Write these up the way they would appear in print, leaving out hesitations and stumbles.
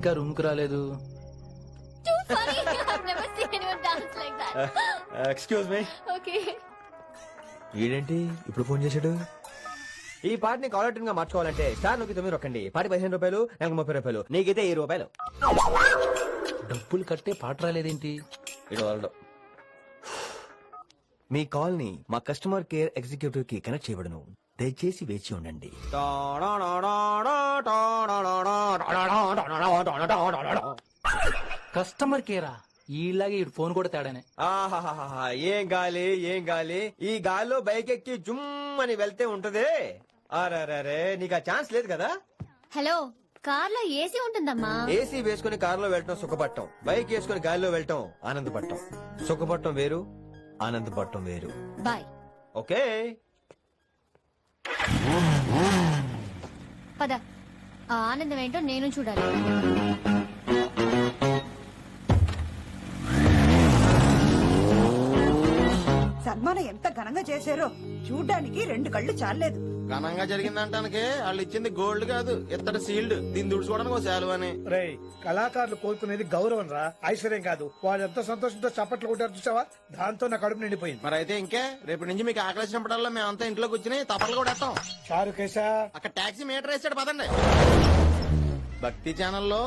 ఇంకా రూమ్ కు రాలేదు. Too funny. I've never seen anyone dance like that. Excuse me. Okay. ఏంటి ఇప్పుడు ఫోన్ చేశాడు? ఈ పాటని కాలర్ ట్యూన్ గా మార్చుకోవాలంటే స్టార్ నొక్కి 9 రొక్కండి. పాటి 15 రూపాయలు, నాకు 30 రూపాయలు, నీకైతే 7 రూపాయలు. డబ్బులు కట్టే పాట రాలేదేంటి? ఇటు వాళ్ళు మీ కాల్ ని మా కస్టమర్ కేర్ ఎగ్జిక్యూటివ్ కి కనెక్ట్ చేయబడును. దయచేసి వేచి ఉండండి. కస్టమర్ కేరా? ఈలాగే ఇటు ఫోన్ కూడా తేడానే. ఆహాహాహా, ఏం గాలి ఏం గాలి. ఈ గాలిలో బైక్ ఎక్కి జుమ్ అని వెళ్తే ఉంటదే. అరే నీకు ఆ ఛాన్స్ లేదు కదా. హలో, కార్ లో ఏసీ ఉంటుందమ్మా. ఏసీ వేసుకుని కారులో వెళ్ళటం సుఖపట్టం, బైక్ వేసుకుని గాలిలో వెళ్ళటం ఆనందపట్టం. సుఖపట్టం వేరు, ఆనందపట్టం వేరు. బాయ్. ఓకే పద, ఆ ఆనందం ఏంటో నేను చూడాలి. సన్మానం ఎంత ఘనంగా చేశారో చూడ్డానికి 2 కళ్ళు చాలేదు. ఘనంగా జరిగిందంటానికి వాళ్ళు ఇచ్చింది గోల్డ్ కాదు, ఇత్తడి సీల్డ్. దీన్ని దుడుచుకోవడానికి ఒక శాలువ అని. రేయ్, కళాకారులు కోరుకునేది గౌరవం రా, ఐశ్వర్యం కాదు. వాళ్ళు ఎంత సంతోషంతో చప్పట్లు కొట్టారు చూసావా? దాంతో నా కడుపు నిండిపోయింది. మరి అయితే ఇంకే రేపటి నుంచి మీకు ఆకలి వచ్చినప్పుడల్లా మేమంతా ఇంట్లో కూర్చుని తప్పట్లు కూడా వేస్తాం. చారు కేశా, అక్కడ టాక్సీ మీటర్ వేసాడు పదండి. భక్తి ఛానల్లో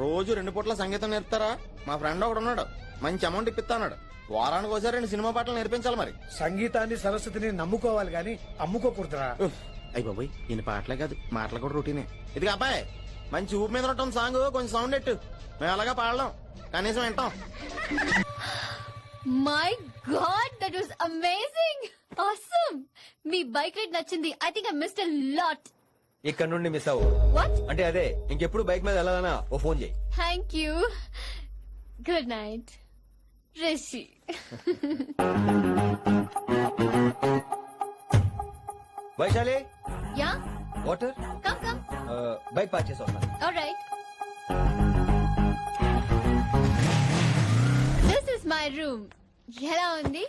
రోజు 2 పూట్ల సంగీతం నేర్పుతారా? మా ఫ్రెండ్ ఒకడు ఉన్నాడు, మంచి అమౌంట్ ఇప్పిస్తా అన్నాడు. వారానికి ఒకసారి 2 సినిమా పాటలు నేర్పించాలి. మరి సంగీతాన్ని సరస్వతిని నమ్ముకోవాలి గాని అమ్ముకోకూడదురా. అయ్యి బాబోయ్, ఈయన పాటలే కాదు మాటలు కూడా రొటీనే. ఇది అబ్బాయి, మంచి ఊపి మీద ఉంటుంది సాంగ్, కొంచెం సౌండ్ ఎట్టు. మేము అలాగా పాడలేం, కనీసం వింటాం. My god, that was amazing, awesome. మీ బైక్ రైడ్ నచ్చింది. I think I missed a lot. ఇక్కడ నుండి మిస్ అవ్వు. వాట్? అంటే అదే, ఇంకెప్పుడు బైక్ మీద వెళ్ళాలన్నా ఓ ఫోన్ చేయి. Thank you. Good night Rishi. Vaishali, yeah, water. Come come. Bike park చేసి వస్తాను. Alright. This is my room. ఎలా ఉంది?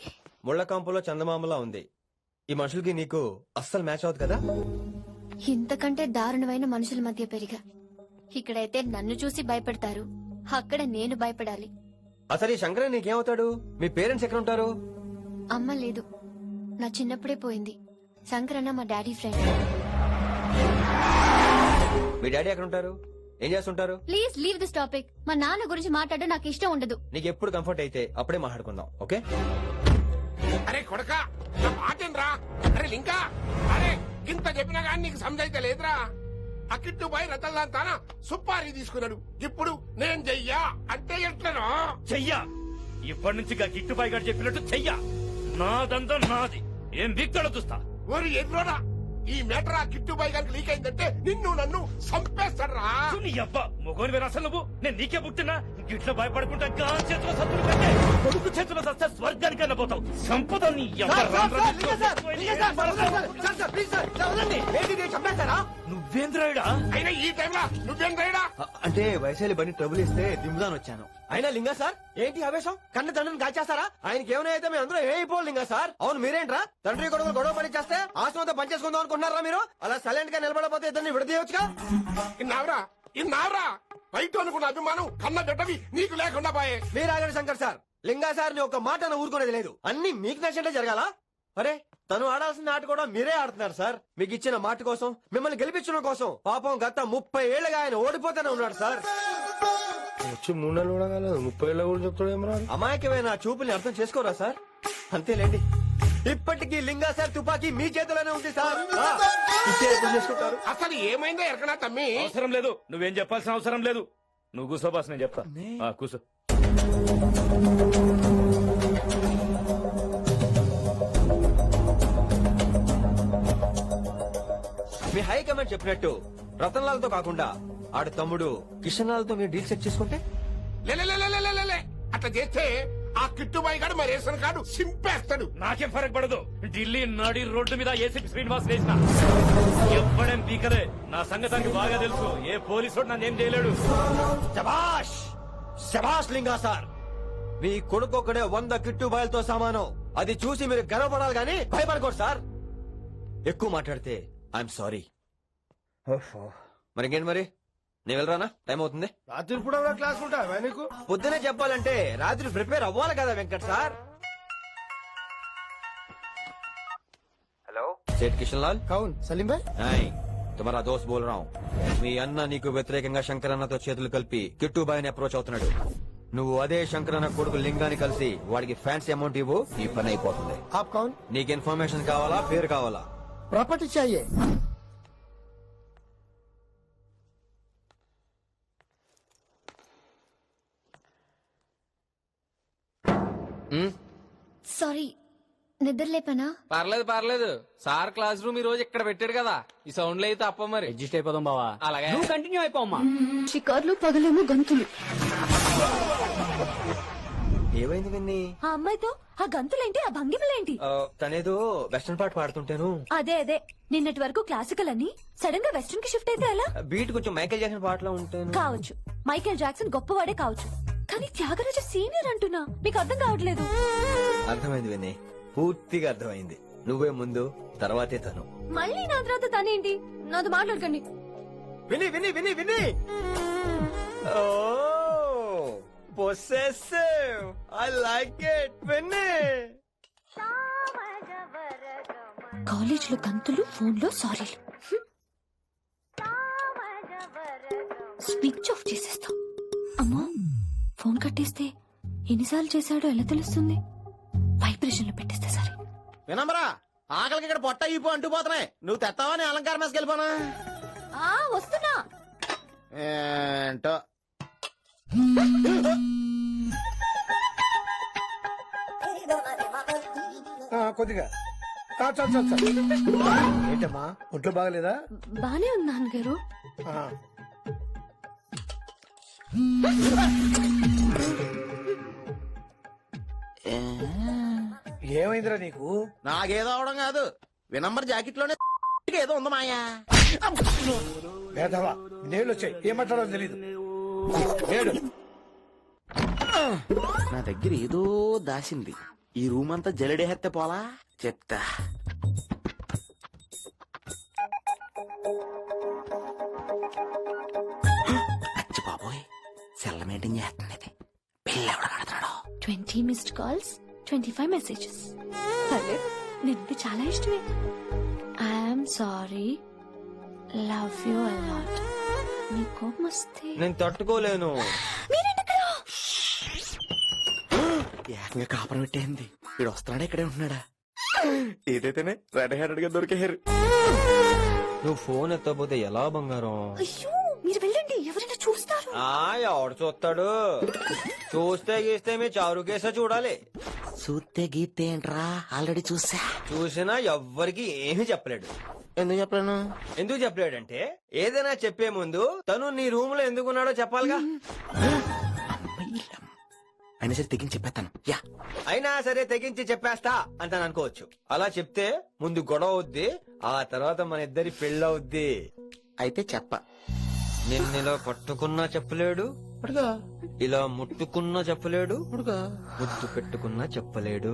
ముళ్ళ కంపులో చందమామలా ఉంది. ఈ మనుషులకి నీకు అస్సలు మ్యాచ్ అవుతుంది కదా. ఇంతకంటే దారుణమైన మనుషుల మధ్య పెరిగా. ఇక్కడైతే నన్ను చూసి భయపడతారు, అక్కడ నేను భయపడాలి. అసలు ఈ శంకర్ నీకేమవుతాడు? మీ పేరెంట్స్ ఎక్కడ ఉంటారు? అమ్మ లేదు, నా చిన్నప్పుడే పోయింది. శంకర్ అన్న మా డాడీ ఫ్రెండ్. మీ డాడీ ఎక్కడ ఉంటారు? ఏం చేస్తుంటారు? Please leave this topic. మా నాన్న గురించి మాట్లాడడం నాకు ఇష్టం ఉండదు. నీకు ఎప్పుడు కంఫర్ట్ అయితే అప్పుడే మాట్లాడుకుందాం, ఓకే? అరే కొడకా, నా మాటేంద్రా? అరే లింకా, అరే ఇంత చెప్పినా గానీ నీకు సమజైతే లేదురా. అకిట్టు పోయి రతల్లాంతానా సుపారీ తీసుకున్నాడు. ఇప్పుడు నేను చెయ్యా అంటే ఎట్లనో చెయ్యా. ఇప్పటి నుంచి గిట్టుబాయి గారు చెప్పినట్టు చెయ్యా. నాదంతా నాది. ఏం వీక్తాడో చూస్తా. ఓరి ఎదురోడా, ఈ మేటర్ ఆ కిట్టుబాయి గారికి లీక్ అయిందంటే నిన్ను నన్ను చంపేస్తాడ్రా. నీ అబ్బా మొగోని వేరు అసలు నువ్వు. నేను నీకే పుట్టినా గిట్ల భయపడుకుంటా గాని చేతిలో సత్తులు కంటే కొడుకు చేతిలో సస్తే స్వర్గానికన్నా పోతావు. సంపద నీ నువ్వేంద్రాయుడా? అయినా ఈ టైంలో నువ్వేం రైడా? అంటే వైశాలి బండి ట్రబుల్ ఇస్తే దింపుదాని వచ్చాను. అయినా లింగా సార్, ఏంటి ఆవేశం? కన్న తండ్రిని కాల్చేస్తారా? ఆయనకి ఏమైనా అయితే మేము అందరూ ఏమైపోవాలి లింగా సార్. అవును, మీరేంట్రా తండ్రి కొడుకులు గొడవ పని చేస్తే ఆశ్రమంతో పనిచేసుకుందాం అనుకుంటున్నారా మీరు? అలా సైలెంట్ గా నిలబడపోతే ఇద్దరిని విడదీయొచ్చుగా. ఇన్నావురా రైతు అనుకున్న అభిమానం కన్న బిడ్డవి నీకు లేకుండా పోయే. మీరు ఆగండి శంకర్ సార్. లింగా సార్ ని ఒక మాట ఊరుకునేది లేదు. అన్ని మీకు నచ్చినట్టే జరగాల. అరే, తను ఆడాల్సిన ఆట కూడా మీరే ఆడుతున్నారు సార్. మీకు ఇచ్చిన మాట కోసం, మిమ్మల్ని గెలిపించడం కోసం. పాపం గత 30 ఏళ్లుగా ఆయన ఓడిపోతూనే ఉన్నాడు సార్. వచ్చి 3 నెలలు కూడా కాలేదు, 30 ఏళ్ళ కూడా చెప్తాడేమరా. అమాయకమైన చూపుల్ని అర్థం చేసుకోరా సార్? అంతేలేండి. ఇప్పటికీ లింగా సార్ తుపాకీ మీ చేతిలోనే ఉంది సార్. చేసుకుంటారు. అసలు ఏమైందో ఎరకనా తమ్మి? అవసరం లేదు, నువ్వేం చెప్పాల్సిన అవసరం లేదు. నువ్వు కూసో బాస్, నేను చెప్తా. కూసో. మీ హైకమాండ్ చెప్పినట్టు రతన్ లాల్ తో కాకుండా ఆడ తమ్ముడు కిషన్ లాల్ తో మీరు డీల్ సెట్ చేసుకుంటే? లే అట్లా చేస్తే ఆ కిట్టుబాయి గారు మరి రేషన్ కార్డు సింపేస్తాడు. నాకేం ఫరక్ పడదు. ఢిల్లీ నడి రోడ్డు మీద ఏసీపీ శ్రీనివాస్ వేసిన ఎవ్వడేం పీకలే. నా సంగతానికి బాగా తెలుసు. ఏ పోలీసు నన్నేం చేయలేడు. శభాష్ శభాష్ లింగా సార్. మీ కొడుకు ఒక్కడే 100 కిట్టుబాయలతో సమానం. అది చూసి మీరు గర్వపడాలి గానీ భయపడకూడదు సార్. ఎక్కువ మాట్లాడితే ఐఎమ్ సారీ. మరి ఇంకేంటి మరి, నేను వెళ్ళరానా? టైం అవుతుంది. రాత్రి కూడా క్లాస్ ఉంటావా నీకు? పొద్దునే చెప్పాలంటే రాత్రి ప్రిపేర్ అవ్వాలి కదా వెంకట్ సార్. హలో సేठ కిషన్ లాల్. కౌన్ సలీం భాయ్. హాయ్, తుమారా దోస్త్ బోల్ రా హూం. మీ అన్న నీకు వ్యతిరేకంగా శంకరన్నతో చేతులు కలిపి కిట్టుబాయిని అప్రోచ్ అవుతున్నాడు. నువ్వు అదే శంకరన్న కొడుకు లింగాన్ని కలిసి వాడికి ఫ్యాన్సీ అమౌంట్ ఇవ్వు, ఈ పని అయిపోతుంది. ఆప్ కౌన్? నీకు ఇన్ఫర్మేషన్ కావాలా, పేరు కావాలా? ప్రాపర్టీ చాయే. సారీ, నిద్ర లేపనా? పర్లేదు సార్ క్లాస్ రూమ్ ఈ రోజు ఇక్కడ పెట్టాడు కదా, ఈ సౌండ్ అయితే అప్ప మరి అడ్జస్ట్ అయిపోదాం బావా. అలాగే నువ్వు కంటిన్యూ అయిపోమ్మా. షికార్లు పగలేమో గంతులు. ఏమైంది విన్ని? ఆ అమ్మాయితో ఆ గంతులేంటి, ఆ భంగిమలేంటి? తనేదో వెస్టర్న్ పాట పాడుతుంటాను. అదే నిన్నటి వరకు క్లాసికల్ అని సడన్ గా వెస్టర్న్ కి షిఫ్ట్ అయితే ఎలా? బీట్ కొంచెం మైకేల్ జాక్సన్ పాటలో ఉంటాను. కావచ్చు, మైకేల్ జాక్సన్ గొప్పవాడే కావచ్చు, కానీ త్యాగరాజ సీనియర్ అంటున్నా. మీకు అర్థం కావట్లేదు. అర్థమైంది విని, పూర్తిగా అర్థమైంది. నువ్వే ముందు, తర్వాతే తను. మళ్ళీ నా తర్వాత తనేంటి? నాతో మాట్లాడకండి. విని విని విని విని ఓ పొసెసివ్, ఐ లైక్ ఇట్ విని. కాలేజ్ లో గంతులు, ఫోన్ లో సారీలు. స్విచ్ ఆఫ్ చేసేస్తా. అమ్మా, ఫోన్ కట్టేస్తే ఎన్నిసార్లు చేశాడో ఎలా తెలుస్తుంది? వైబ్రేషన్ లో పెట్టేస్తే సరే. వినమ్రా, ఆకలికి ఇక్కడ పొట్ట ఇప్పు అంటుపోతున్నాయి. నువ్వు తెస్తావా నీ అలంకారం వేసుకెళ్ళిపోనా? వస్తున్నా. ఏంటో కొద్దిగా చాలు. ఏంటమ్మా, ఒంట్లో బాగలేదా? బానే ఉంది నాన్నగారు. ఆ. ఏమైందిరా నీకు? నాకేదో అవడం కాదు, వినమ్ర జాకెట్ లోనే ఏదో ఉంది మాయా. వేధవా, నేళ్ళు వచ్చాయి, ఏం మాట్లాడో తెలీదు. ఏడు. నా దగ్గర ఏదో దాసింది. ఈ రూమ్ అంతా జలడేహెత్తే పోలా చెప్తా. అచ్చి బాబోయ్, సెల్ల మెయింటైన్ చేస్తుంది. పిల్ల ఎవడ కడుతున్నాడు? 20 మిస్డ్ కాల్స్, 25 మెసేజెస్. పర్లేదు, నిన్ను చాలా ఇష్టమే. I'm sorry, love you a lot. నీ కోపం వస్తే నేను తట్టుకోలేను. ఏకంగా కాపురం పెట్టేంది. వీడు వస్తున్నాడా, ఇక్కడే ఉంటున్నాడా? ఏదైతేనే రెడ్ హ్యాండెడ్ గా దొరికారు. నువ్వు ఫోన్ ఎత్తపోతే ఎలా బంగారం? అయ్యో, మీరు వెళ్ళండి, ఎవరైనా చూస్తారు. ఎవడు చూస్తాడు? చూస్తే గీస్తే మీ చారు కేసా చూడాలి. చూస్తే గీతే ఏంట్రా, ఆల్రెడీ చూసా. చూసినా ఎవ్వరికి ఏమీ చెప్పలేడు. ఎందుకు చెప్పలేను? ఎందుకు చెప్పలేడంటే, ఏదైనా చెప్పే ముందు తను నీ రూమ్ లో ఎందుకున్నాడో చెప్పాలిగా. అయినా సరే తెగించి చెప్పేస్తాను. యా, అయినా సరే తెగించి చెప్పేస్తా అంటాను అనుకోవచ్చు. అలా చెప్తే ముందు గొడవ అవుద్ది, ఆ తర్వాత మన ఇద్దరి పెళ్ళవుద్ది. అయితే చెప్ప. నిన్ను ఇలా పట్టుకున్నా చెప్పలేడు, ఇలా ముట్టుకున్నా చెప్పలేడు, ముద్దు పెట్టుకున్నా చెప్పలేడు.